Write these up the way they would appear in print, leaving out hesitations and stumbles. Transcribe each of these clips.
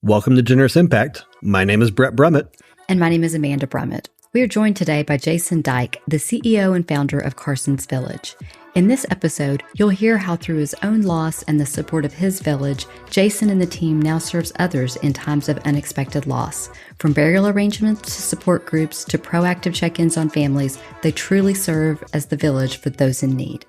Welcome to Generous Impact. My name is Brett Brummett. And my name is Amanda Brummett. We are joined today by Jason Dyke, the CEO and founder of Carson's Village. In this episode, you'll hear how through his own loss and the support of his village, Jason and the team now serves others in times of unexpected loss. From burial arrangements to support groups to proactive check-ins on families, they truly serve as the village for those in need.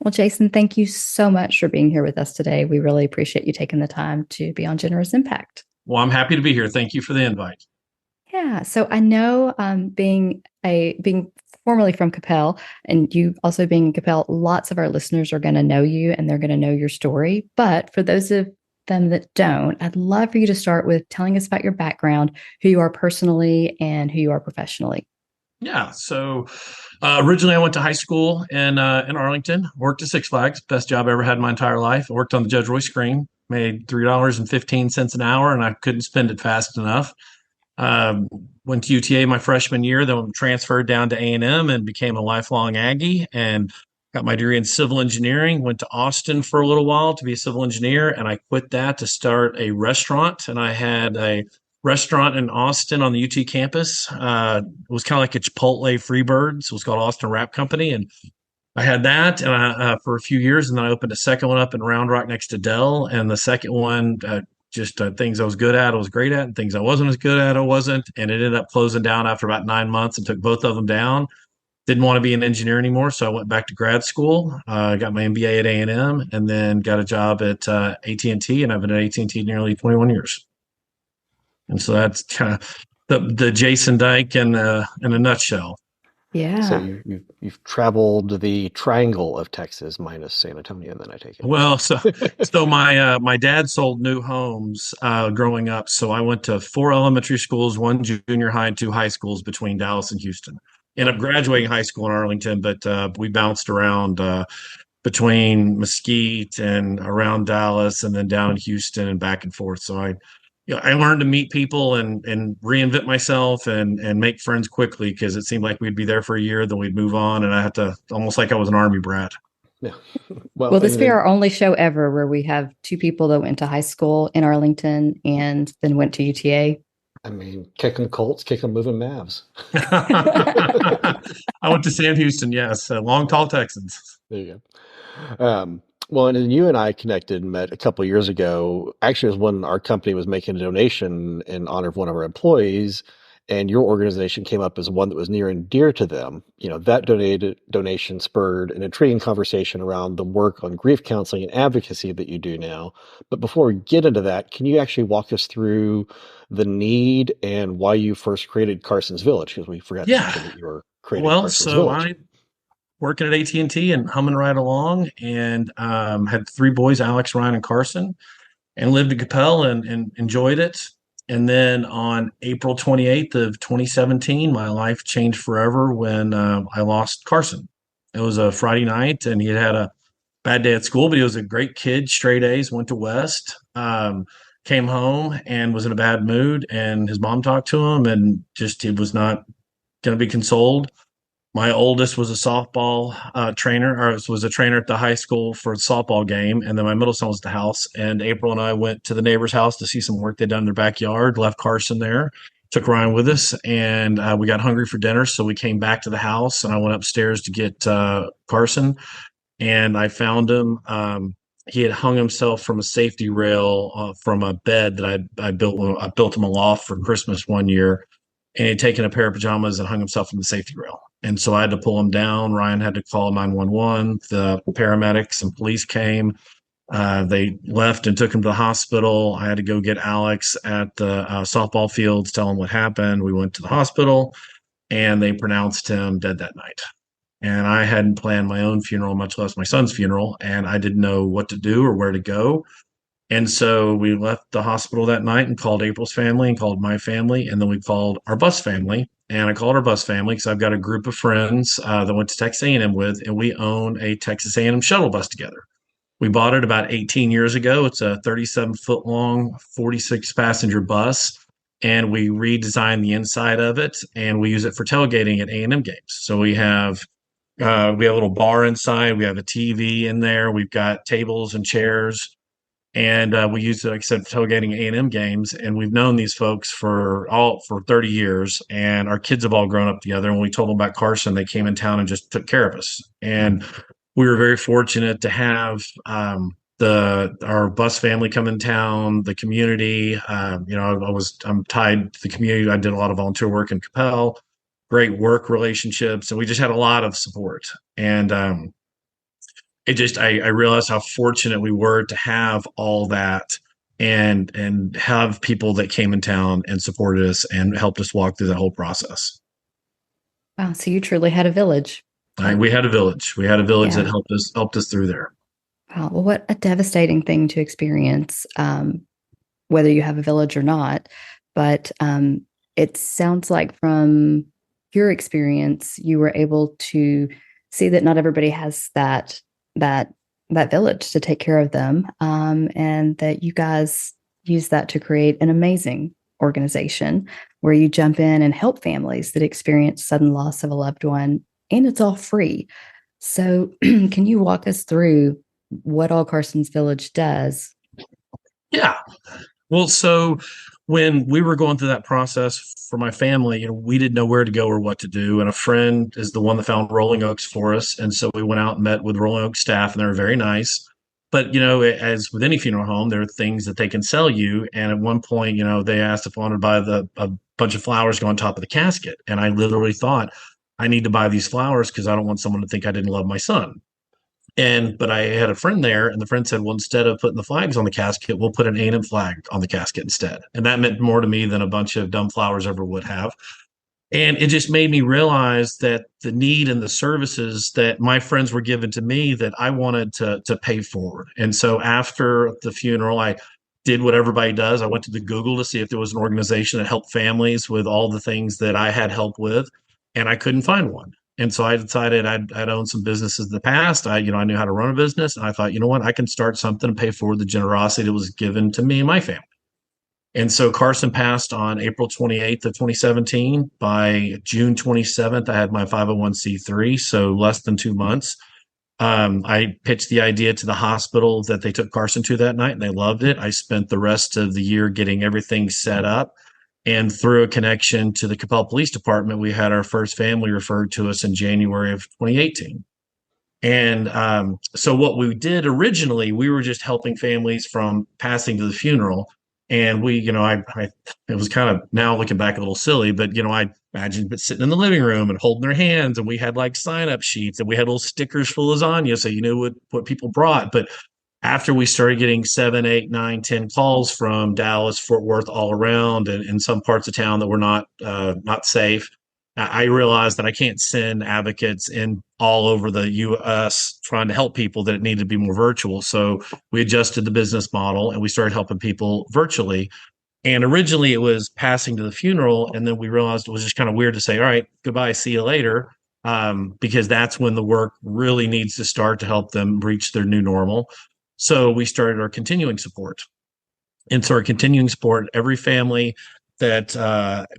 Well, Jason, thank you so much for being here with us today. We really appreciate you taking the time to be on Generous Impact. Well, I'm happy to be here. Thank you for the invite. Yeah. So I know being formerly from Capel and you also being in Capel, lots of our listeners are going to know you and they're going to know your story. But for those of them that don't, I'd love for you to start with telling us about your background, who you are personally and who you are professionally. Yeah. So originally I went to high school in Arlington, worked at Six Flags, best job I ever had in my entire life. I worked on the Judge Roy screen, made $3.15 an hour, and I couldn't spend it fast enough. Went to UTA my freshman year, then transferred down to A&M and became a lifelong Aggie and got my degree in civil engineering. Went to Austin for a little while to be a civil engineer, and I quit that to start a restaurant. And I had a restaurant in Austin on the UT campus. It was kind of like a Chipotle Freebirds. It was called Austin Wrap Company, and I had that and for a few years, and then I opened a second one up in Round Rock next to Dell. And the second one, things I was good at, I was great at, and things I wasn't as good at, I wasn't. And it ended up closing down after about 9 months and took both of them down. Didn't want to be an engineer anymore, so I went back to grad school. Got my MBA at A&M, and then got a job at AT&T, and I've been at AT&T nearly 21 years. And so that's kind of the Jason Dyke in a nutshell. Yeah. So you've traveled the triangle of Texas minus San Antonio, then I take it. Well, so my dad sold new homes growing up. So I went to 4 elementary schools, 1 junior high, and 2 high schools between Dallas and Houston. Ended up graduating high school in Arlington, but we bounced around between Mesquite and around Dallas, and then down in Houston and back and forth. So I learned to meet people and reinvent myself and make friends quickly, because it seemed like we'd be there for a year, then we'd move on, and I had to, almost like I was an Army brat. Yeah. Well, this will be our only show ever where we have 2 people that went to high school in Arlington and then went to UTA. I mean, kick 'em Colts, kick 'em moving Mavs. I went to Sam Houston, yes. Long, tall Texans. There you go. Well, and then you and I connected and met a couple of years ago. Actually, it was when our company was making a donation in honor of one of our employees, and your organization came up as one that was near and dear to them. You know, that donation spurred an intriguing conversation around the work on grief counseling and advocacy that you do now. But before we get into that, can you actually walk us through the need and why you first created Carson's Village? Because we forgot to mention that you were creating Carson's Village. Working at AT&T and humming right along, and had 3 boys, Alex, Ryan, and Carson, and lived in Capel and enjoyed it. And then on April 28th of 2017, my life changed forever when I lost Carson. It was a Friday night, and he had a bad day at school, but he was a great kid, straight A's, went to West, came home and was in a bad mood, and his mom talked to him, and just he was not going to be consoled. My oldest was a softball trainer, or was a trainer at the high school for a softball game. And then my middle son was at the house. And April and I went to the neighbor's house to see some work they'd done in their backyard, left Carson there, took Ryan with us, and we got hungry for dinner. So we came back to the house, and I went upstairs to get Carson, and I found him. He had hung himself from a safety rail from a bed that I built. I built him a loft for Christmas one year, and he'd taken a pair of pajamas and hung himself from the safety rail. And so I had to pull him down. Ryan had to call 911. The paramedics and police came. They left and took him to the hospital. I had to go get Alex at the softball fields, tell him what happened. We went to the hospital, and they pronounced him dead that night. And I hadn't planned my own funeral, much less my son's funeral, and I didn't know what to do or where to go. And so we left the hospital that night and called April's family and called my family, and then we called our bus family. And I called our bus family because I've got a group of friends that went to Texas A&M with, and we own a Texas A&M shuttle bus together. We bought it about 18 years ago. It's a 37-foot long, 46-passenger bus, and we redesigned the inside of it, and we use it for tailgating at A&M games. So we have a little bar inside. We have a TV in there. We've got tables and chairs. And we used it, like I said, tailgating A&M games. And we've known these folks for 30 years, and our kids have all grown up together. And when we told them about Carson, they came in town and just took care of us. And we were very fortunate to have the our bus family come in town, the community. I'm tied to the community. I did a lot of volunteer work in Capel, great work relationships, and we just had a lot of support. And I realized how fortunate we were to have all that, and have people that came in town and supported us and helped us walk through that whole process. Wow, so you truly had a village. We had a village. We had a village that Yeah. helped us through there. Wow. Well, what a devastating thing to experience, whether you have a village or not. But it sounds like from your experience, you were able to see that not everybody has that that village to take care of them, and that you guys use that to create an amazing organization where you jump in and help families that experience sudden loss of a loved one, and it's all free. So, can you walk us through what all Carson's Village does? Yeah. Well, so when we were going through that process for my family, we didn't know where to go or what to do. And a friend is the one that found Rolling Oaks for us. And so we went out and met with Rolling Oaks staff, and they were very nice. But, as with any funeral home, there are things that they can sell you. And at one point, they asked if I wanted to buy a bunch of flowers go on top of the casket. And I literally thought, I need to buy these flowers because I don't want someone to think I didn't love my son. But I had a friend there, and the friend said, "Well, instead of putting the flags on the casket, we'll put an A&M flag on the casket instead." And that meant more to me than a bunch of dumb flowers ever would have. And it just made me realize that the need and the services that my friends were giving to me, that I wanted to pay forward. And so after the funeral, I did what everybody does. I went to the Google to see if there was an organization that helped families with all the things that I had help with, and I couldn't find one. And so I decided I'd owned some businesses in the past. I knew how to run a business, and I thought, what, I can start something and pay forward the generosity that was given to me and my family. And so Carson passed on April 28th of 2017. By June 27th, I had my 501c3, so less than 2 months. I pitched the idea to the hospital that they took Carson to that night, and they loved it. I spent the rest of the year getting everything set up. And through a connection to the Capel Police Department, we had our first family referred to us in January of 2018. And so what we did originally, we were just helping families from passing to the funeral. And it was kind of, now looking back, a little silly, but I imagined but sitting in the living room and holding their hands, and we had like sign up sheets, and we had little stickers for lasagna, so you knew what people brought. But after we started getting 7, 8, 9, 10 calls from Dallas, Fort Worth, all around, and in some parts of town that were not safe, I realized that I can't send advocates in all over the U.S. trying to help people, that it needed to be more virtual. So we adjusted the business model, and we started helping people virtually. And originally it was passing to the funeral. And then we realized it was just kind of weird to say, all right, goodbye, see you later. Because that's when the work really needs to start to help them reach their new normal. So we started our continuing support. And so our continuing support, every family that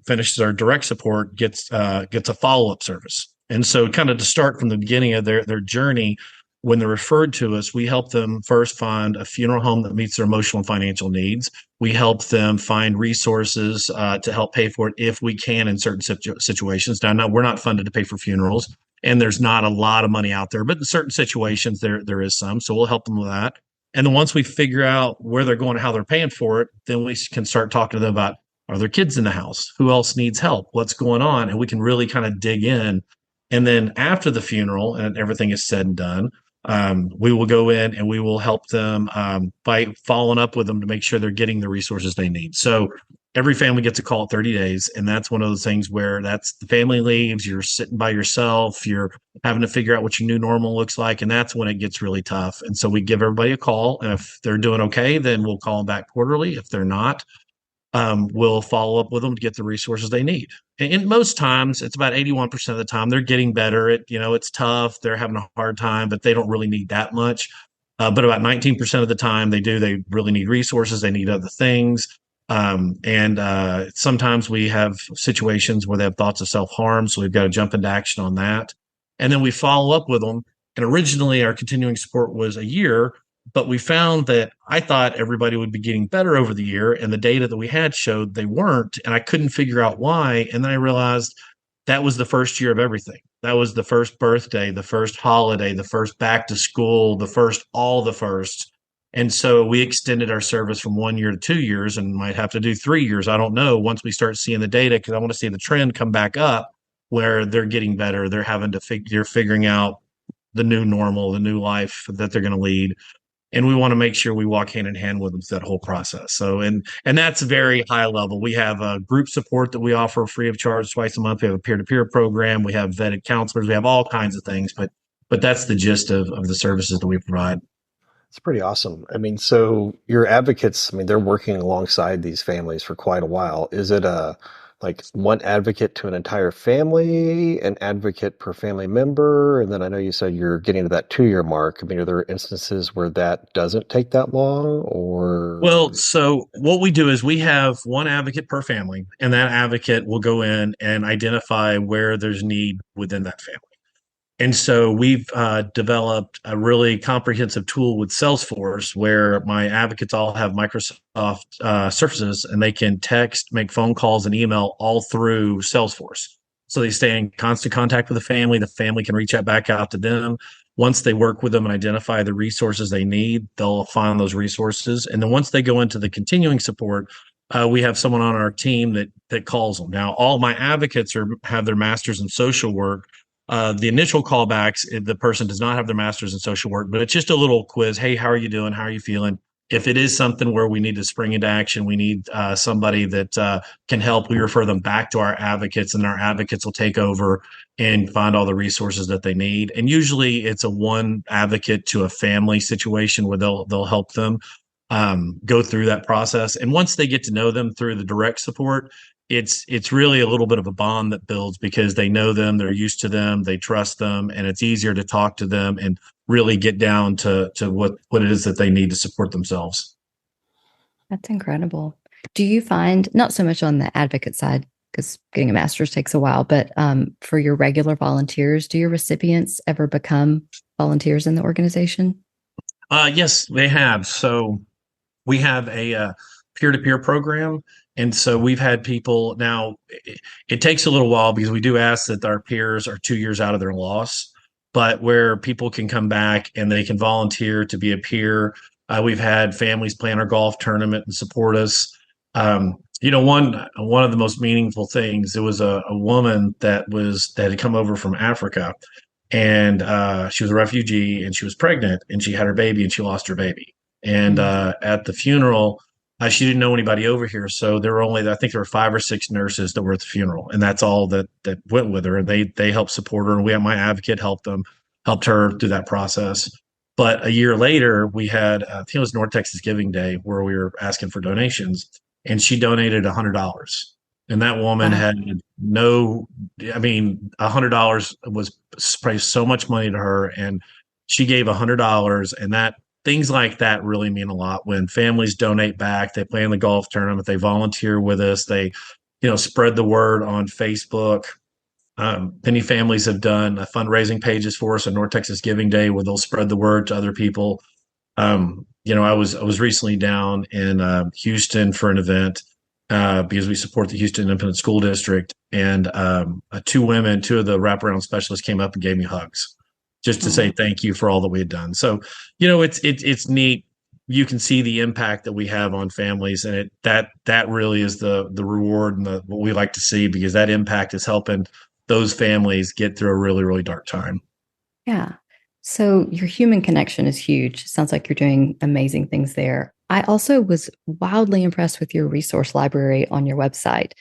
finishes our direct support gets a follow-up service. And so kind of to start from the beginning of their journey, when they're referred to us, we help them first find a funeral home that meets their emotional and financial needs. We help them find resources to help pay for it if we can in certain situations. Now, we're not funded to pay for funerals, and there's not a lot of money out there, but in certain situations there is some. So we'll help them with that. And then once we figure out where they're going and how they're paying for it, then we can start talking to them about, are there kids in the house? Who else needs help? What's going on? And we can really kind of dig in. And then after the funeral and everything is said and done, we will go in and we will help them by following up with them to make sure they're getting the resources they need. So every family gets a call at 30 days. And that's one of those things where that's the family leaves, you're sitting by yourself, you're having to figure out what your new normal looks like. And that's when it gets really tough. And so we give everybody a call. And if they're doing okay, then we'll call them back quarterly. If they're not, we'll follow up with them to get the resources they need. And most times, it's about 81% of the time, they're getting better. It's tough. They're having a hard time, but they don't really need that much. But about 19% of the time they really need resources. They need other things. And sometimes we have situations where they have thoughts of self-harm. So we've got to jump into action on that. And then we follow up with them. And originally our continuing support was a year, But we found that I thought everybody would be getting better over the year, and the data that we had showed they weren't, and I couldn't figure out why. And then I realized that was the first year of everything. That was the first birthday, the first holiday, the first back to school, the first all the first. And so we extended our service from 1 year to 2 years and might have to do 3 years. I don't know once we start seeing the data because I want to see the trend come back up where they're getting better. They're having to they're figuring out the new normal, the new life that they're going to lead, and we want to make sure we walk hand in hand with them through that whole process. So, and that's very high level. We have a group support that we offer free of charge twice a month. We have a peer-to-peer program. We have vetted counselors. We have all kinds of things, but that's the gist of the services that we provide. It's pretty awesome. I mean, so your advocates, I mean, they're working alongside these families for quite a while. Is it a like one advocate to an entire family, an advocate per family member? And then I know you said you're getting to that 2 year mark. I mean, are there instances where that doesn't take that long Well, or? so what we do is we have one advocate per family, and that advocate will go in and identify where there's need within that family. And so we've developed a really comprehensive tool with Salesforce where my advocates all have Microsoft Surfaces and they can text, make phone calls, and email all through Salesforce. So they stay in constant contact with the family. The family can reach out back out to them. Once they work with them and identify the resources they need, they'll find those resources. And then once they go into the continuing support, we have someone on our team that calls them. Now, all my advocates have their masters in social work. The initial callbacks, the person does not have their master's in social work, but it's just a little quiz. Hey, how are you doing? How are you feeling? If it is something where we need to spring into action, we need somebody that can help. We refer them back to our advocates, and our advocates will take over and find all the resources that they need. And usually, it's a one advocate to a family situation where they'll help them go through that process. And once they get to know them through the direct support, it's really a little bit of a bond that builds because they know them, they're used to them, they trust them, and it's easier to talk to them and really get down to what it is that they need to support themselves. That's incredible. Do you find, not so much on the advocate side, because getting a master's takes a while, but for your regular volunteers, do your recipients ever become volunteers in the organization? Yes, they have. So we have a peer-to-peer program, and so we've had people now. It takes a little while because we do ask that our peers are 2 years out of their loss, but where people can come back and they can volunteer to be a peer. We've had families plan our golf tournament and support us. One of the most meaningful things. It was a woman that had come over from Africa, and she was a refugee, and she was pregnant, and she had her baby, and she lost her baby. And at the funeral, she didn't know anybody over here, so there were only, I think there were 5 or 6 nurses that were at the funeral, and that's all that went with her. And they helped support her, and we had my advocate helped her through that process. But a year later, we had I think it was North Texas Giving Day where we were asking for donations, and she donated $100. And that woman Wow. had no, I mean, $100 was probably so much money to her, and she gave $100, and that things like that really mean a lot when families donate back. They play in the golf tournament, they volunteer with us, they spread the word on Facebook. Many families have done fundraising pages for us on North Texas Giving Day where they'll spread the word to other people. I was recently down in Houston for an event because we support the Houston Independent School District, and two women, two of the wraparound specialists, came up and gave me hugs just to say Oh, thank you for all that we had done. So, it's neat. You can see the impact that we have on families, and that really is the reward and what we like to see because that impact is helping those families get through a really, really dark time. yeah. So your human connection is huge. Sounds like you're doing amazing things there. I also was wildly impressed with your resource library on your website.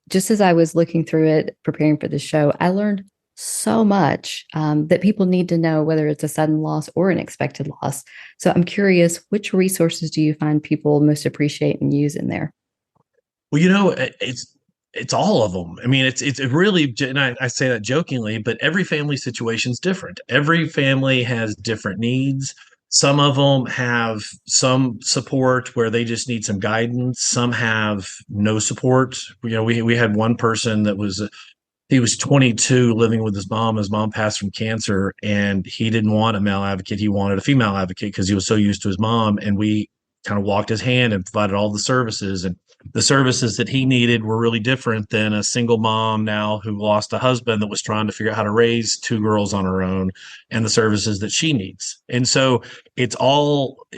Just as I was looking through it, preparing for the show, I learned so much that people need to know, whether it's a sudden loss or an expected loss. So I'm curious, which resources do you find people most appreciate and use in there? Well, it's all of them. I mean, it really, and I say that jokingly, but every family situation is different. Every family has different needs. Some of them have some support where they just need some guidance. Some have no support. We had one person that was he was 22 living with his mom. His mom passed from cancer, and he didn't want a male advocate. He wanted a female advocate because he was so used to his mom. And we kind of walked his hand and provided all the services. And the services that he needed were really different than a single mom now who lost a husband that was trying to figure out how to raise two girls on her own, and the services that she needs. And so it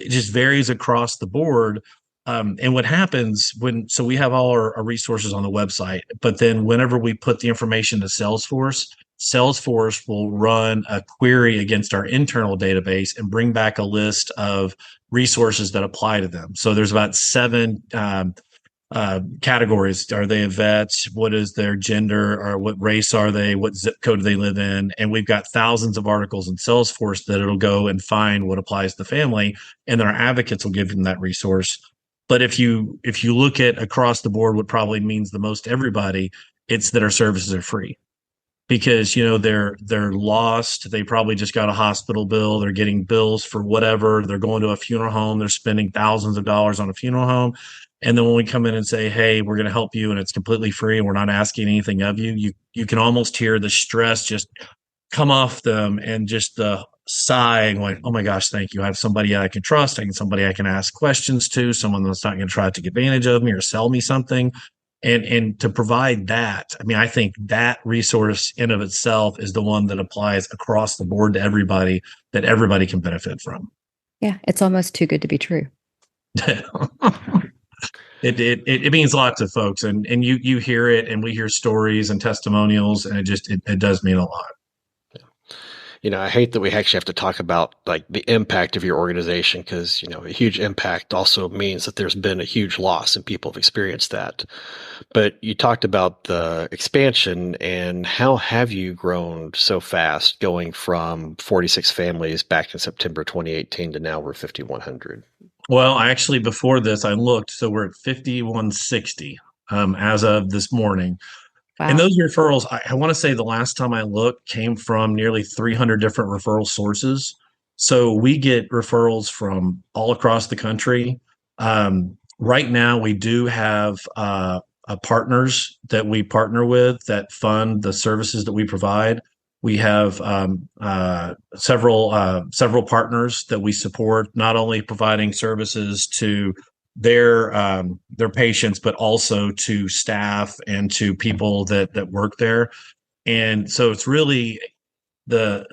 just varies across the board. And what happens so we have all our resources on the website, but then whenever we put the information to Salesforce will run a query against our internal database and bring back a list of resources that apply to them. So there's about seven categories. Are they a vet? What is their gender? Or what race are they? What zip code do they live in? And we've got thousands of articles in Salesforce that it'll go and find what applies to the family, and then our advocates will give them that resource. But if you look at across the board, what probably means the most to everybody, it's that our services are free, because they're lost. They probably just got a hospital bill. They're getting bills for whatever. They're going to a funeral home. They're spending thousands of dollars on a funeral home. And then when we come in and say, hey, we're going to help you and it's completely free and we're not asking anything of you, you can almost hear the stress just come off them, and just the sighing like, oh my gosh, thank you. I have somebody I can trust. I can somebody I can ask questions to, someone that's not going to try to take advantage of me or sell me something. And to provide that, I mean, I think that resource in of itself is the one that applies across the board to everybody, that everybody can benefit from. Yeah, it's almost too good to be true. It means a lot to folks, and you hear it, and we hear stories and testimonials, and it does mean a lot. I hate that we actually have to talk about like the impact of your organization, because, a huge impact also means that there's been a huge loss and people have experienced that. But you talked about the expansion, and how have you grown so fast, going from 46 families back in September 2018 to now we're 5,100? Well, actually, before this, I looked, so we're at 5,160 as of this morning. And Wow. those referrals, I want to say the last time I looked, came from nearly 300 different referral sources. So we get referrals from all across the country. Right now, we do have partners that we partner with that fund the services that we provide. We have several partners that we support, not only providing services to their patients, but also to staff and to people that work there. And so it's really the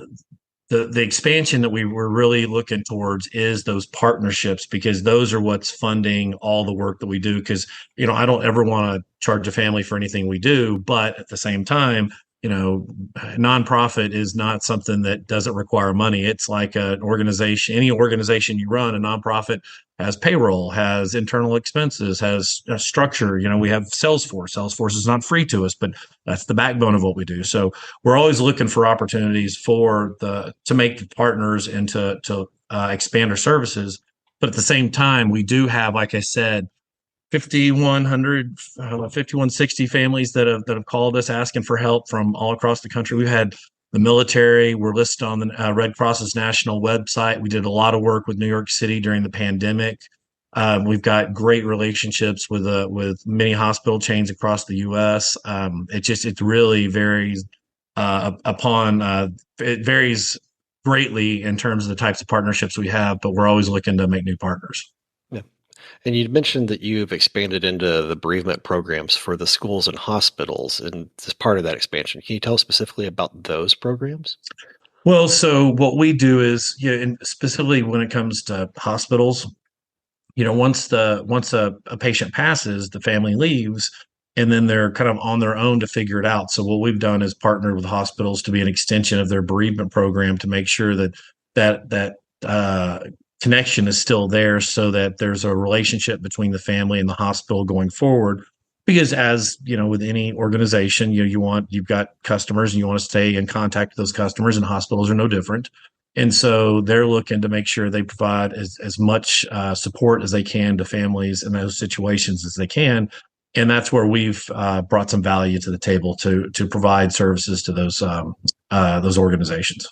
the expansion that we were really looking towards is those partnerships, because those are what's funding all the work that we do. Because I don't ever want to charge a family for anything we do, but at the same time, nonprofit is not something that doesn't require money. It's like an organization, any organization you run, a nonprofit has payroll, has internal expenses, has a structure. We have Salesforce. Salesforce is not free to us, but that's the backbone of what we do. So we're always looking for opportunities to make partners and to expand our services. But at the same time, we do have, like I said, 5,100, 5,160 families that have called us asking for help from all across the country. We've had the military. We're listed on the Red Cross's national website. We did a lot of work with New York City during the pandemic. We've got great relationships with many hospital chains across the U.S. It really varies it varies greatly in terms of the types of partnerships we have, but we're always looking to make new partners. Yeah. And you mentioned that you've expanded into the bereavement programs for the schools and hospitals, and as part of that expansion, can you tell us specifically about those programs? Well, so what we do is, and specifically when it comes to hospitals, once a patient passes, the family leaves, and then they're kind of on their own to figure it out. So what we've done is partnered with hospitals to be an extension of their bereavement program to make sure that connection is still there, so that there's a relationship between the family and the hospital going forward. Because as with any organization, you've got customers and you want to stay in contact with those customers, and hospitals are no different. And so they're looking to make sure they provide as much support as they can to families in those situations as they can. And that's where we've brought some value to the table to provide services to those organizations.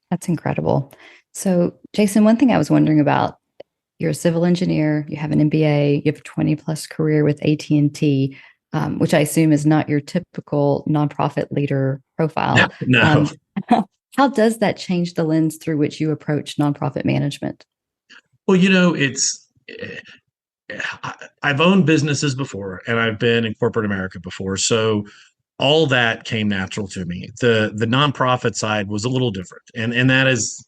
That's incredible. So, Jason, one thing I was wondering about, you're a civil engineer, you have an MBA, you have a 20 plus career with AT&T. which I assume is not your typical nonprofit leader No, profile. no. Um, how does that change the lens through which you approach nonprofit management? Well, I've owned businesses before and I've been in corporate America before. So all that came natural to me. The nonprofit side was a little different. And that is,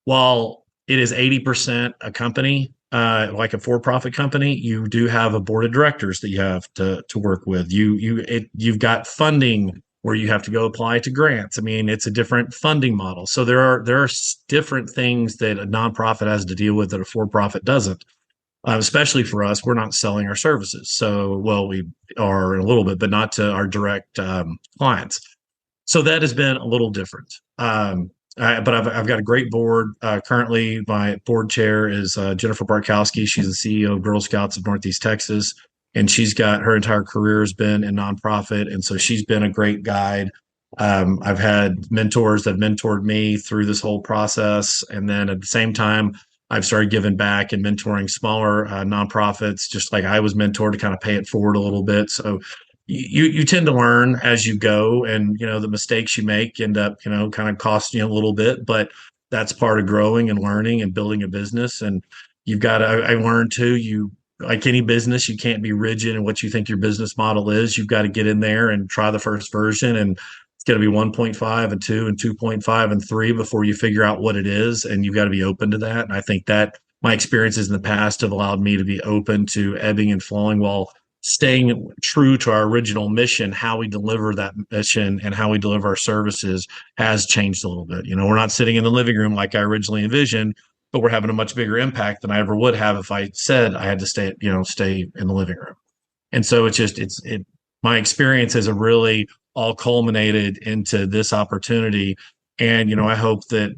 while it is 80% a company, like a for-profit company, you do have a board of directors that you have to work with. You've got funding where you have to go apply to grants. I mean, it's a different funding model. So there are different things that a nonprofit has to deal with that a for-profit doesn't. Especially for us, we're not selling our services. So, well, we are in a little bit, but not to our direct clients. So that has been a little different. But I've got a great board. Currently, my board chair is Jennifer Barkowski. She's the CEO of Girl Scouts of Northeast Texas, and she's got her entire career has been in nonprofit, and so she's been a great guide. I've had mentors that mentored me through this whole process, and then at the same time, I've started giving back and mentoring smaller nonprofits, just like I was mentored to kind of pay it forward a little bit. So you tend to learn as you go, and the mistakes you make end up kind of costing you a little bit, but that's part of growing and learning and building a business. And you've got to, I learned too, you like any business, you can't be rigid in what you think your business model is. You've got to get in there and try the first version, and it's going to be 1.5 and 2 and 2.5 and 3 before you figure out what it is, and you've got to be open to that. And I think that my experiences in the past have allowed me to be open to ebbing and flowing while staying true to our original mission. How we deliver that mission and how we deliver our services has changed a little bit. We're not sitting in the living room like I originally envisioned, but we're having a much bigger impact than I ever would have if I said I had to stay in the living room. And so my experiences have really all culminated into this opportunity. And I hope that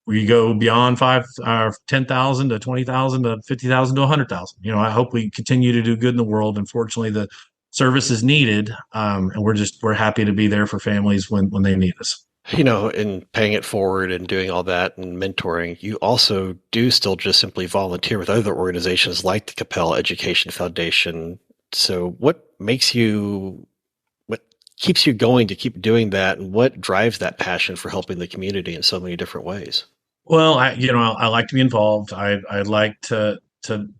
we go beyond 10,000 to 20,000 to 50,000 to 100,000. I hope we continue to do good in the world. Unfortunately, the service is needed, and we're happy to be there for families when they need us. In paying it forward and doing all that and mentoring, you also do still just simply volunteer with other organizations like the Capel Education Foundation. So what keeps you going to keep doing that, and what drives that passion for helping the community in so many different ways? Well, I like to be involved. I like to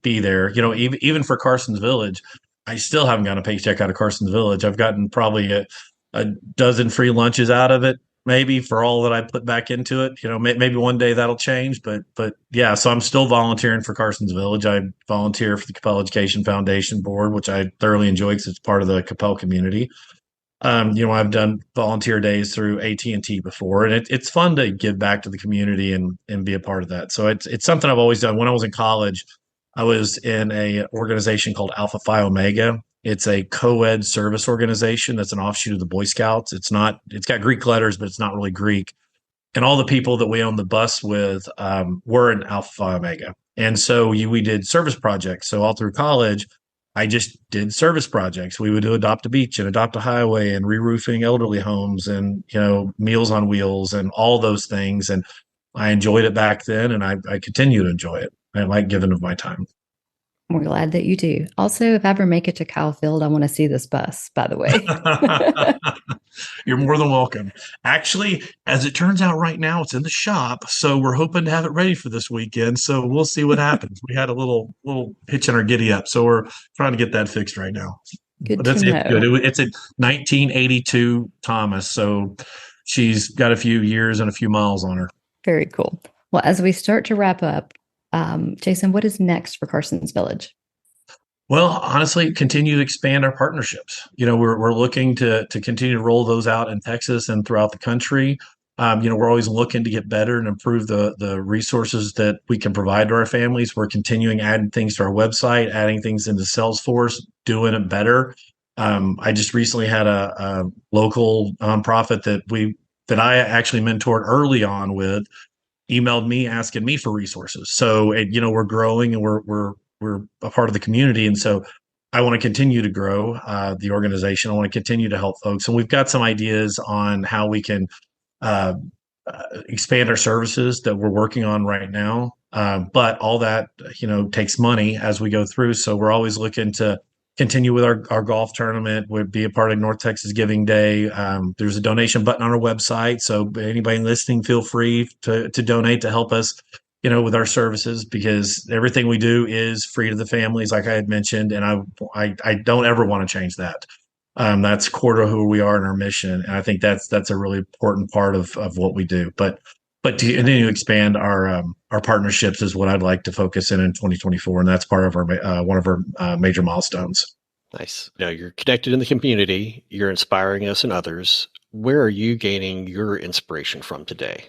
be there. Even for Carson's Village, I still haven't gotten a paycheck out of Carson's Village. I've gotten probably a dozen free lunches out of it, maybe, for all that I put back into it. Maybe one day that'll change, but yeah. So I'm still volunteering for Carson's Village. I volunteer for the Capel Education Foundation board, which I thoroughly enjoy because it's part of the Capel community. I've done volunteer days through AT&T before, and it's fun to give back to the community and be a part of that. So it's something I've always done. When I was in college, I was in a organization called Alpha Phi Omega. It's a co-ed service organization that's an offshoot of the Boy Scouts. It's got Greek letters, but it's not really Greek. And all the people that we owned the bus with were in Alpha Phi Omega. And so we did service projects. So all through college, I just did service projects. We would do Adopt a Beach and Adopt a Highway and re-roofing elderly homes and, Meals on Wheels and all those things. And I enjoyed it back then, and I continue to enjoy it. I like giving of my time. We're glad that you do. Also, if I ever make it to Kyle Field, I want to see this bus, by the way. You're more than welcome. Actually, as it turns out right now, it's in the shop. So we're hoping to have it ready for this weekend. So we'll see what happens. We had a little hitch in our giddy up. So we're trying to get that fixed right now. Good But to know. it's good. It's a 1982 Thomas. So she's got a few years and a few miles on her. Very cool. Well, as we start to wrap up, Jason, what is next for Carson's Village? Well, honestly, continue to expand our partnerships. We're looking to continue to roll those out in Texas and throughout the country. We're always looking to get better and improve the resources that we can provide to our families. We're continuing adding things to our website, adding things into Salesforce, doing it better. I just recently had a local nonprofit that I actually mentored early on with emailed me asking me for resources. So, we're growing and we're a part of the community. And so I want to continue to grow the organization. I want to continue to help folks. And we've got some ideas on how we can uh, expand our services that we're working on right now. But all that, takes money as we go through. So we're always looking to continue with our golf tournament, would be a part of North Texas Giving Day. There's a donation button on our website. So anybody listening, feel free to donate to help us, with our services, because everything we do is free to the families, like I had mentioned. And I don't ever want to change that. That's core to who we are and our mission. And I think that's a really important part of what we do. But to continue to expand our partnerships is what I'd like to focus in 2024, and that's part of our one of our major milestones. Nice. Now you're connected in the community. You're inspiring us and others. Where are you gaining your inspiration from today?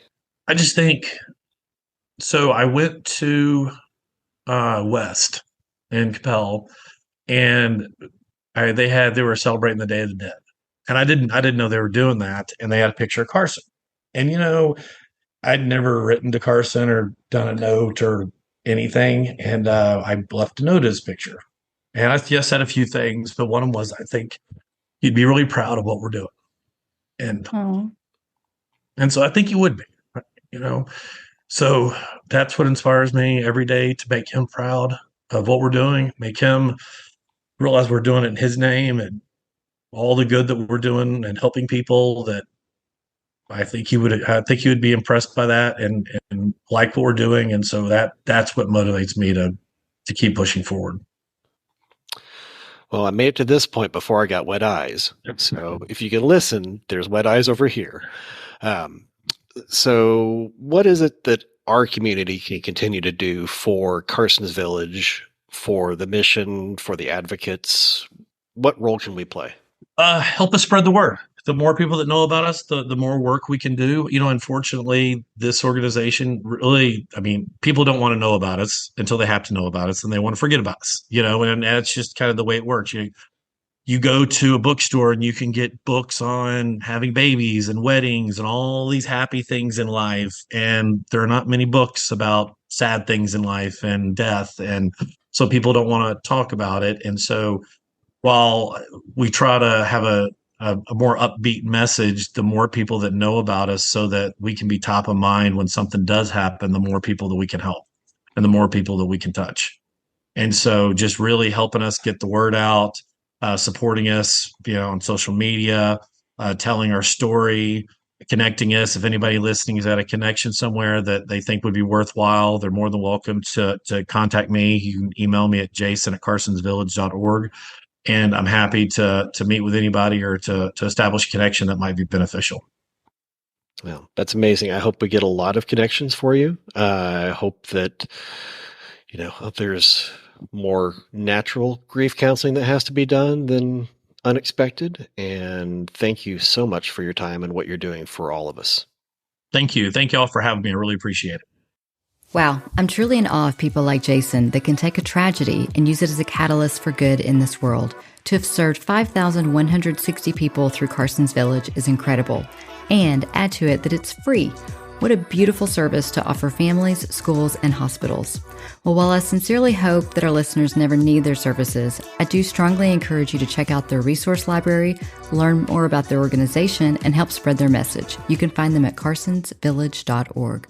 I just think so. I went to West in Capel, and they were celebrating the Day of the Dead, and I didn't know they were doing that, and they had a picture of Carson, and I'd never written to Carson or done a note or anything, and I left a note as picture. And I just said a few things, but one of them was, I think you'd be really proud of what we're doing. And Aww. and so I think you would be, you know. So that's what inspires me every day, to make him proud of what we're doing, make him realize we're doing it in his name, and all the good that we're doing and helping people. That I think he would be impressed by that, and like what we're doing. And so that's what motivates me to keep pushing forward. Well, I made it to this point before I got wet eyes. So if you can listen, there's wet eyes over here. So what is it that our community can continue to do for Carson's Village, for the mission, for the advocates? What role can we play? Help us spread the word. The more people that know about us, the more work we can do. Unfortunately, this organization really, people don't want to know about us until they have to know about us, and they want to forget about us, and that's just kind of the way it works. You go to a bookstore and you can get books on having babies and weddings and all these happy things in life. And there are not many books about sad things in life and death. And so people don't want to talk about it. And so while we try to have a more upbeat message, the more people that know about us, so that we can be top of mind when something does happen, the more people that we can help and the more people that we can touch. And so just really helping us get the word out, supporting us, on social media, telling our story, connecting us. If anybody listening is at a connection somewhere that they think would be worthwhile, they're more than welcome to contact me. You can email me at jason@carsonsvillage.org. And I'm happy to meet with anybody, or to establish a connection that might be beneficial. Well, that's amazing. I hope we get a lot of connections for you. I hope that, there's more natural grief counseling that has to be done than unexpected. And thank you so much for your time and what you're doing for all of us. Thank you. Thank you all for having me. I really appreciate it. Wow, I'm truly in awe of people like Jason that can take a tragedy and use it as a catalyst for good in this world. To have served 5,160 people through Carson's Village is incredible. And add to it that it's free. What a beautiful service to offer families, schools, and hospitals. Well, while I sincerely hope that our listeners never need their services, I do strongly encourage you to check out their resource library, learn more about their organization, and help spread their message. You can find them at carsonsvillage.org.